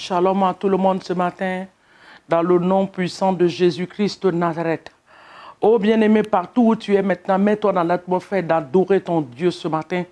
shalom à tout le monde ce matin, dans le nom puissant de Jésus-Christ de Nazareth. Oh bien-aimé, partout où tu es maintenant, mets-toi dans l'atmosphère d'adorer ton Dieu ce matin,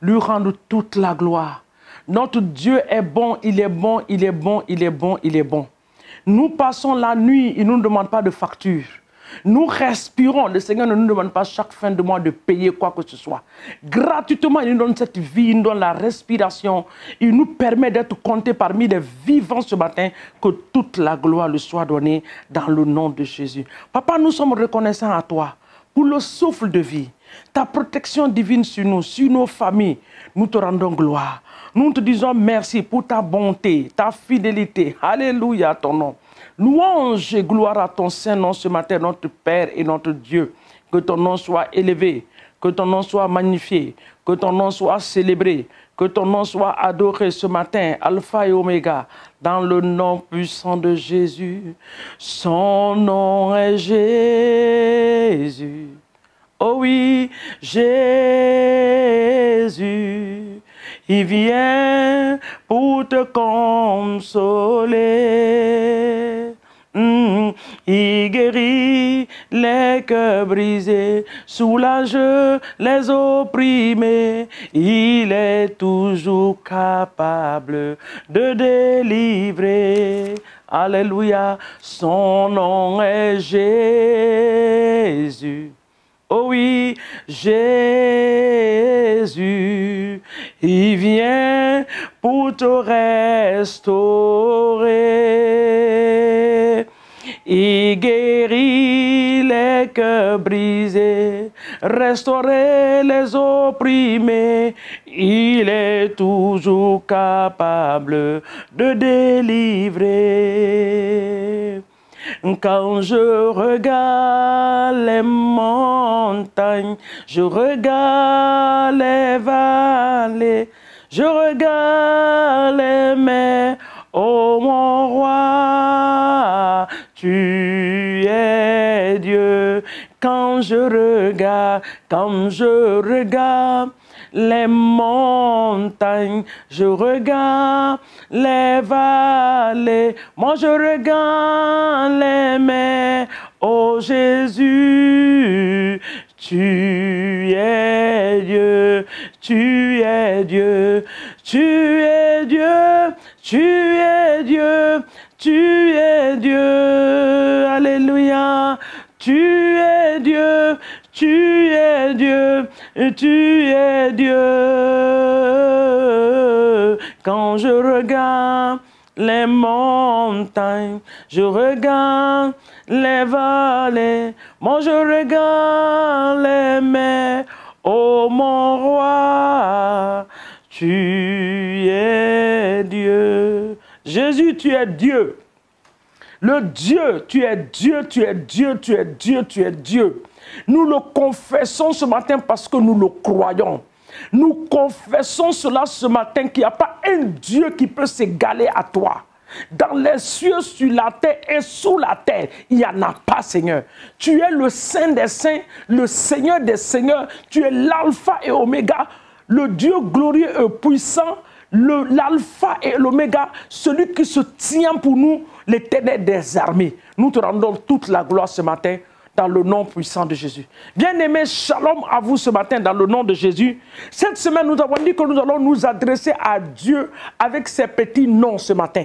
lui rendre toute la gloire. Notre Dieu est bon, il est bon, il est bon, il est bon, il est bon. Nous passons la nuit, il ne nous demande pas de facture. Nous respirons, le Seigneur ne nous demande pas chaque fin de mois de payer quoi que ce soit. Gratuitement, il nous donne cette vie, il nous donne la respiration. Il nous permet d'être comptés parmi les vivants ce matin. Que toute la gloire lui soit donnée dans le nom de Jésus. Papa, nous sommes reconnaissants à toi pour le souffle de vie, ta protection divine sur nous, sur nos familles. Nous te rendons gloire. Nous te disons merci pour ta bonté, ta fidélité. Alléluia à ton nom. Louange et gloire à ton Saint-Nom ce matin, notre Père et notre Dieu. Que ton nom soit élevé, que ton nom soit magnifié, que ton nom soit célébré, que ton nom soit adoré ce matin, Alpha et Oméga, dans le nom puissant de Jésus. Son nom est Jésus. Oh oui, Jésus. Il vient pour te consoler. Il guérit les cœurs brisés, soulage les opprimés. Il est toujours capable de délivrer. Alléluia, son nom est Jésus. Oh oui, Jésus, il vient pour te restaurer. Il guérit les cœurs brisés, restaurer les opprimés. Il est toujours capable de délivrer. Quand je regarde les montagnes, je regarde les vallées, je regarde les mers, ô mon roi, tu es Dieu. Quand je regarde les montagnes, je regarde les vallées, moi je regarde les mers. Oh Jésus, tu es Dieu, tu es Dieu, tu es Dieu, tu es Dieu, tu es Dieu. Alléluia, tu es Dieu, tu es Dieu, tu es Dieu. Quand je regarde les montagnes, je regarde les vallées, moi je regarde les mers. Oh mon roi, tu es Dieu. Jésus, tu es Dieu. Le Dieu, tu es Dieu, tu es Dieu, tu es Dieu, tu es Dieu. Nous le confessons ce matin parce que nous le croyons. Nous confessons cela ce matin qu'il n'y a pas un Dieu qui peut s'égaler à toi. Dans les cieux, sur la terre et sous la terre, il n'y en a pas, Seigneur. Tu es le Saint des Saints, le Seigneur des Seigneurs. Tu es l'Alpha et Oméga, le Dieu glorieux et puissant, l'Alpha et l'Oméga, celui qui se tient pour nous, l'Éternel des armées. Nous te rendons toute la gloire ce matin dans le nom puissant de Jésus. Bien-aimés, shalom à vous ce matin dans le nom de Jésus. Cette semaine, nous avons dit que nous allons nous adresser à Dieu avec ces petits noms ce matin.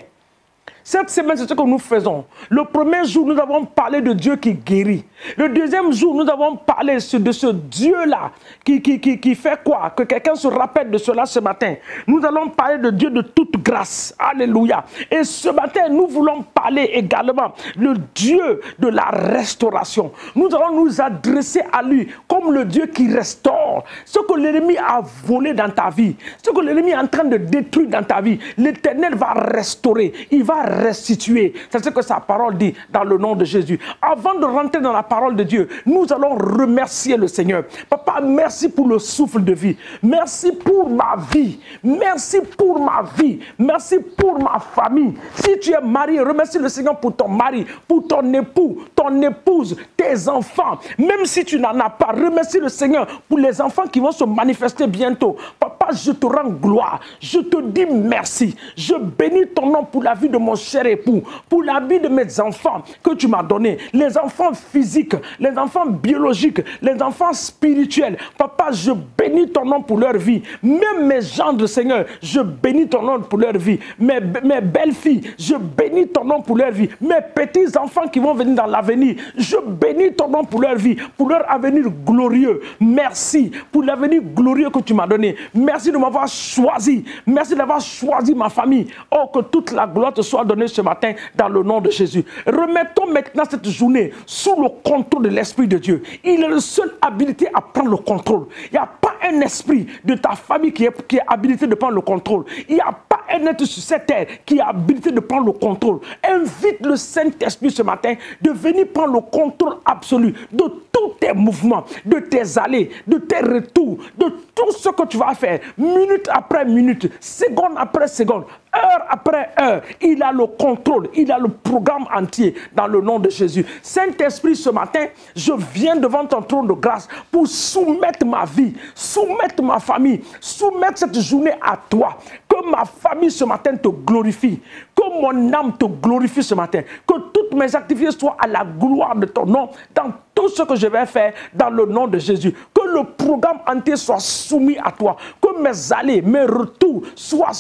Cette semaine, c'est ce que nous faisons. Le premier jour, nous avons parlé de Dieu qui guérit. Le deuxième jour, nous avons parlé de ce Dieu-là qui fait quoi? Que quelqu'un se rappelle de cela ce matin. Nous allons parler de Dieu de toute grâce. Alléluia. Et ce matin, nous voulons parler également de Dieu de la restauration. Nous allons nous adresser à lui comme le Dieu qui restaure. Ce que l'ennemi a volé dans ta vie, ce que l'ennemi est en train de détruire dans ta vie, l'Éternel va restaurer. Il va restituer. C'est ce que sa parole dit dans le nom de Jésus. Avant de rentrer dans la parole de Dieu, nous allons remercier le Seigneur. Papa, merci pour le souffle de vie. Merci pour ma vie. Merci pour ma vie. Merci pour ma famille. Si tu es marié, remercie le Seigneur pour ton mari, pour ton époux, ton épouse, tes enfants. Même si tu n'en as pas, remercie le Seigneur pour les enfants qui vont se manifester bientôt. Papa, je te rends gloire. Je te dis merci. Je bénis ton nom pour la vie de mon cher époux, pour la vie de mes enfants que tu m'as donné, les enfants physiques, les enfants biologiques, les enfants spirituels. Papa, je bénis ton nom pour leur vie. Même mes gendres, Seigneur, je bénis ton nom pour leur vie. Mes belles-filles, je bénis ton nom pour leur vie. Mes petits-enfants qui vont venir dans l'avenir, je bénis ton nom pour leur vie, pour leur avenir glorieux. Merci pour l'avenir glorieux que tu m'as donné. Merci de m'avoir choisi. Merci d'avoir choisi ma famille. Oh, que toute la gloire te soit donnée ce matin dans le nom de Jésus. Remettons maintenant cette journée sous le contrôle de l'Esprit de Dieu. Il est le seul habilité à prendre le contrôle. Il n'y a pas un esprit de ta famille qui est habilité de prendre le contrôle. Il n'y a pas un être sur cette terre qui est habilité de prendre le contrôle. Invite le Saint-Esprit ce matin de venir prendre le contrôle absolu de tous tes mouvements, de tes allées, de tes retours, de tout ce que tu vas faire, minute après minute, seconde après seconde, heure après heure. Il a le contrôle, il a le programme entier dans le nom de Jésus. Saint-Esprit, ce matin, je viens devant ton trône de grâce pour soumettre ma vie, soumettre ma famille, soumettre cette journée à toi. Que ma famille ce matin te glorifie, que mon âme te glorifie ce matin, que toutes mes activités soient à la gloire de ton nom dans tout ce que je vais faire dans le nom de Jésus. Que le programme entier soit soumis à toi, que mes allées, mes retours soient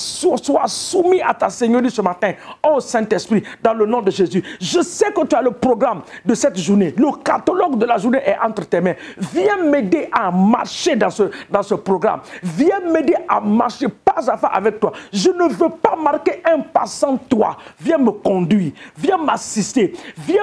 soumis à ta Seigneurie ce matin. Oh Saint-Esprit, dans le nom de Jésus, je sais que tu as le programme de cette journée. Le catalogue de la journée est entre tes mains. Viens m'aider à marcher dans ce programme. Viens m'aider à marcher pas à pas avec toi. Je ne veux pas marquer un pas sans toi. Viens me conduire, viens m'assister, viens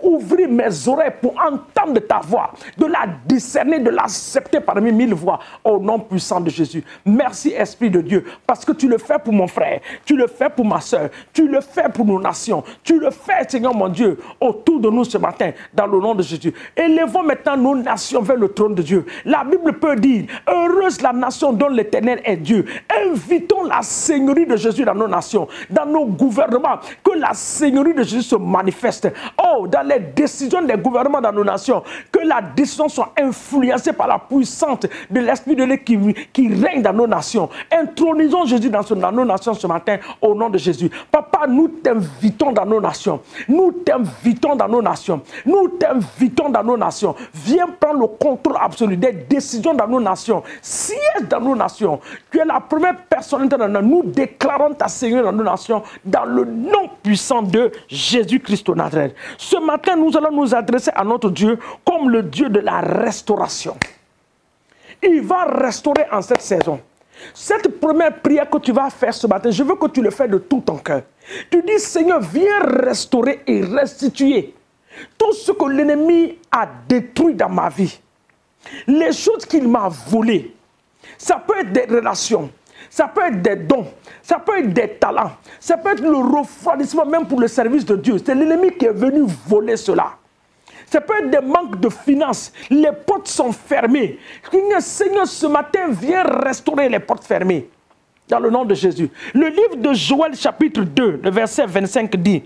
ouvrir mes oreilles pour entendre ta voix, de la discerner, de l'accepter parmi 1000 voix, au nom puissant de Jésus. Merci Esprit de Dieu, parce que tu le fais pour mon frère, tu le fais pour ma soeur, tu le fais pour nos nations, tu le fais, Seigneur mon Dieu, autour de nous ce matin, dans le nom de Jésus. Élevons maintenant nos nations vers le trône de Dieu. La Bible peut dire, heureuse la nation dont l'Éternel est Dieu. Invitons la Seigneurie de Jésus dans nos nations, dans nos gouvernements, que la Seigneurie de Jésus se manifeste. Oh, dans les décisions des gouvernements dans nos nations, que la décision soit influencée par la puissance de l'Esprit de Dieu qui règne dans nos nations. Intronisons Jésus dans nos nations ce matin, au nom de Jésus. Papa, nous t'invitons dans nos nations. Nous t'invitons dans nos nations. Nous t'invitons dans nos nations. Viens prendre le contrôle absolu des décisions dans nos nations. Siège dans nos nations. Tu es la première personnalité dans nos nations. Nous déclarons ta Seigneurie dans nos nations dans le nom puissant de Jésus-Christ de Nazareth. Ce matin, nous allons nous adresser à notre Dieu comme le Dieu de la restauration. Il va restaurer en cette saison. Cette première prière que tu vas faire ce matin, je veux que tu le fasses de tout ton cœur. Tu dis, Seigneur, viens restaurer et restituer tout ce que l'ennemi a détruit dans ma vie. Les choses qu'il m'a volées. Ça peut être des relations, ça peut être des dons, ça peut être des talents, ça peut être le refroidissement même pour le service de Dieu. C'est l'ennemi qui est venu voler cela. Ça peut être des manques de finances. Les portes sont fermées. Seigneur, ce matin, viens restaurer les portes fermées. Dans le nom de Jésus. Le livre de Joël chapitre 2, le verset 25 dit.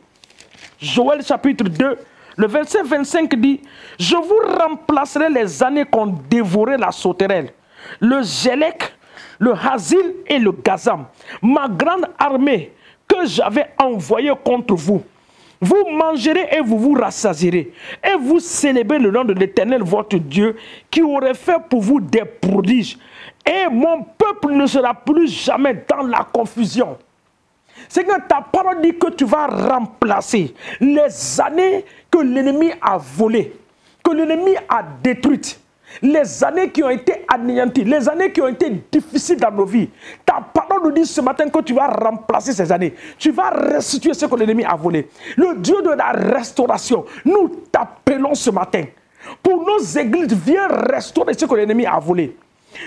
Joël chapitre 2, le verset 25 dit. Je vous remplacerai les années qu'ont dévoré la sauterelle, le Gélec, le Hazil et le Gazam. Ma grande armée que j'avais envoyée contre vous. Vous mangerez et vous vous rassasierez. Et vous célébrez le nom de l'Éternel, votre Dieu, qui aurait fait pour vous des prodiges. Et mon peuple ne sera plus jamais dans la confusion. Seigneur, ta parole dit que tu vas remplacer les années que l'ennemi a volées, que l'ennemi a détruites. Les années qui ont été anéanties, les années qui ont été difficiles dans nos vies. Ta parole nous dit ce matin que tu vas remplacer ces années. Tu vas restituer ce que l'ennemi a volé. Le Dieu de la restauration, nous t'appelons ce matin. Pour nos églises, viens restaurer ce que l'ennemi a volé.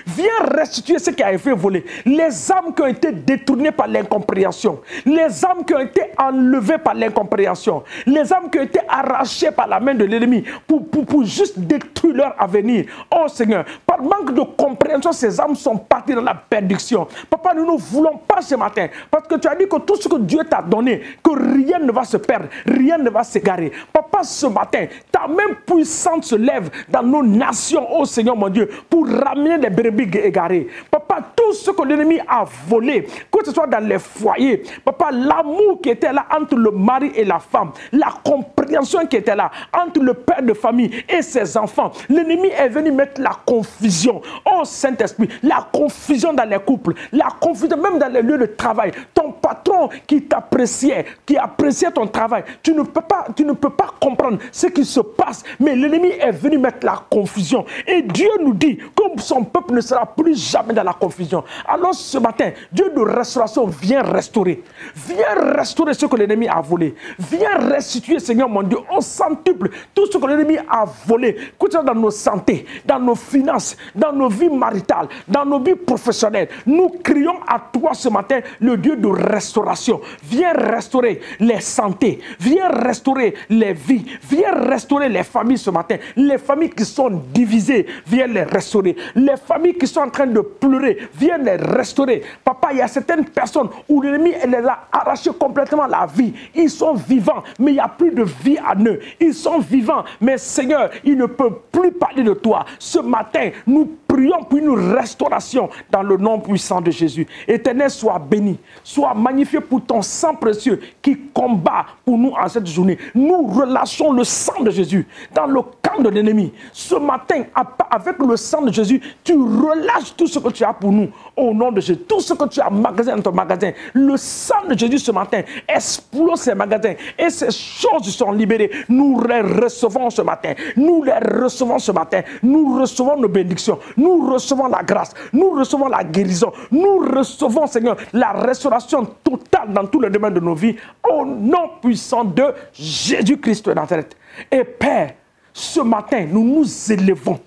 Viens restituer ce qui a été volé. Les âmes qui ont été détournées par l'incompréhension. Les âmes qui ont été enlevées par l'incompréhension. Les âmes qui ont été arrachées par la main de l'ennemi pour juste détruire leur avenir. Oh Seigneur, par manque de compréhension, ces âmes sont parties dans la perdition. Papa, nous ne voulons pas ce matin. Parce que tu as dit que tout ce que Dieu t'a donné, que rien ne va se perdre, rien ne va s'égarer. Papa, ce matin, ta main puissante se lève dans nos nations, oh Seigneur mon Dieu, pour ramener les brebis égarées. Papa, tout ce que l'ennemi a volé, que ce soit dans les foyers, papa, l'amour qui était là entre le mari et la femme, la compréhension qui était là entre le père de famille et ses enfants, l'ennemi est venu mettre la confusion. Oh Saint-Esprit, la confusion dans les couples, la confusion même dans les lieux de travail. Ton patron qui t'appréciait, qui appréciait ton travail, tu ne peux pas comprendre ce qui se passe, mais l'ennemi est venu mettre la confusion. Et Dieu nous dit que son peuple ne sera plus jamais dans la confusion. Alors ce matin, Dieu de restauration vient restaurer. Viens restaurer ce que l'ennemi a volé. Viens restituer, Seigneur mon Dieu, au centuple tout ce que l'ennemi a volé. Que ce soit dans nos santé, dans nos finances, dans nos vies maritales, dans nos vies professionnelles. Nous crions à toi ce matin, le Dieu de restauration. Viens restaurer les santé. Viens restaurer les vies. Viens restaurer les familles ce matin. Les familles qui sont divisées, viens les restaurer. Les familles qui sont en train de pleurer, viens les restaurer. Papa, il y a certaines personnes où l'ennemi les a arraché complètement la vie. Ils sont vivants, mais il n'y a plus de vie en eux. Ils sont vivants, mais Seigneur, ils ne peuvent plus parler de toi. Ce matin, nous prions pour une restauration dans le nom puissant de Jésus. Éternel, sois béni, sois magnifié pour ton sang précieux qui combat pour nous en cette journée. Nous relâchons le sang de Jésus dans le camp de l'ennemi. Ce matin, avec le sang de Jésus, tu relâches tout ce que tu as pour nous au nom de Jésus. Tout ce que tu as magasin dans ton magasin, le sang de Jésus ce matin explose ces magasins et ces choses sont libérées. Nous les recevons ce matin. Nous les recevons ce matin. Nous recevons nos bénédictions. Nous recevons la grâce. Nous recevons la guérison. Nous recevons, Seigneur, la restauration totale dans tous les domaines de nos vies au nom puissant de Jésus-Christ de Nazareth. Et Père, ce matin, nous nous élevons.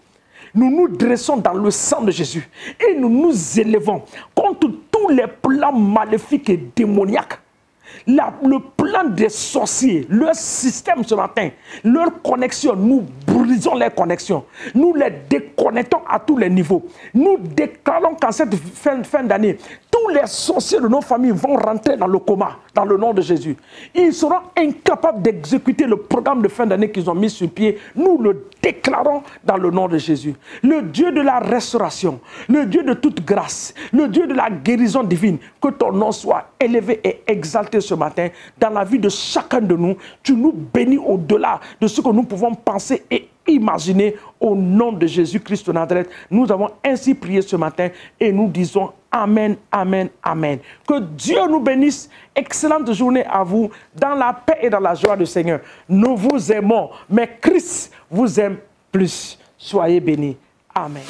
Nous nous dressons dans le sang de Jésus et nous nous élevons contre tous les plans maléfiques et démoniaques. Le plan des sorciers, leur système ce matin, leur connexion, nous brisons les connexions. Nous les déconnectons à tous les niveaux. Nous déclarons qu'en cette fin d'année, tous les sorciers de nos familles vont rentrer dans le coma, dans le nom de Jésus. Ils seront incapables d'exécuter le programme de fin d'année qu'ils ont mis sur pied. Nous le déclarons dans le nom de Jésus. Le Dieu de la restauration, le Dieu de toute grâce, le Dieu de la guérison divine, que ton nom soit élevé et exalté ce matin dans la vie de chacun de nous. Tu nous bénis au-delà de ce que nous pouvons penser et imaginer au nom de Jésus-Christ de Nazareth. Nous avons ainsi prié ce matin et nous disons Amen, Amen, Amen. Que Dieu nous bénisse. Excellente journée à vous dans la paix et dans la joie du Seigneur. Nous vous aimons, mais Christ vous aime plus. Soyez bénis. Amen.